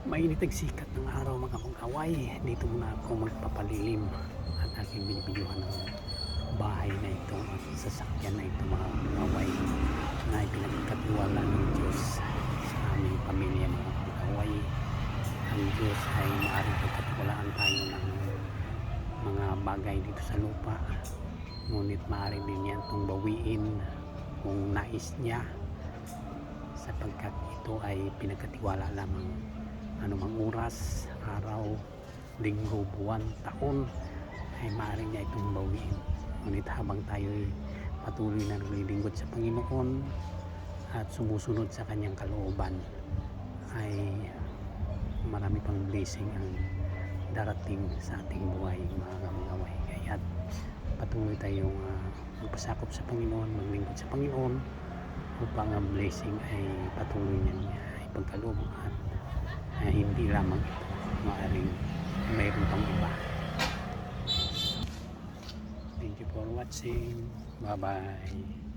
Mainit ang sikat ng araw mga mag-away. Dito muna ako magpapalilim at aking binibidyohan ng bahay na ito at sasakyan na ito mga mag-away na ipinagkatiwala ng Diyos sa aming pamilya mga mag-away. Ang Diyos ay maaaring pagkatiwalaan tayo ng mga bagay dito sa lupa, ngunit maaari din yan itong bawiin kung nais niya, sapagkat ito ay pinagkatiwala lamang. Anumang oras, araw, linggo, buwan, taon ay maaari niya itong bawiin. Ngunit habang tayo ay patuloy na naglilingkod sa Panginoon at sumusunod sa kanyang kalooban, ay marami pang blessing ang darating sa ating buhay mga kamangaway. Kaya patuloy tayong magpasakop sa Panginoon, maglingkod sa Panginoon upang ang blessing ay patuloy niya ipagkaloob at hindi lamang ito, maaaring mayroon pang iba. Thank you for watching. Bye bye.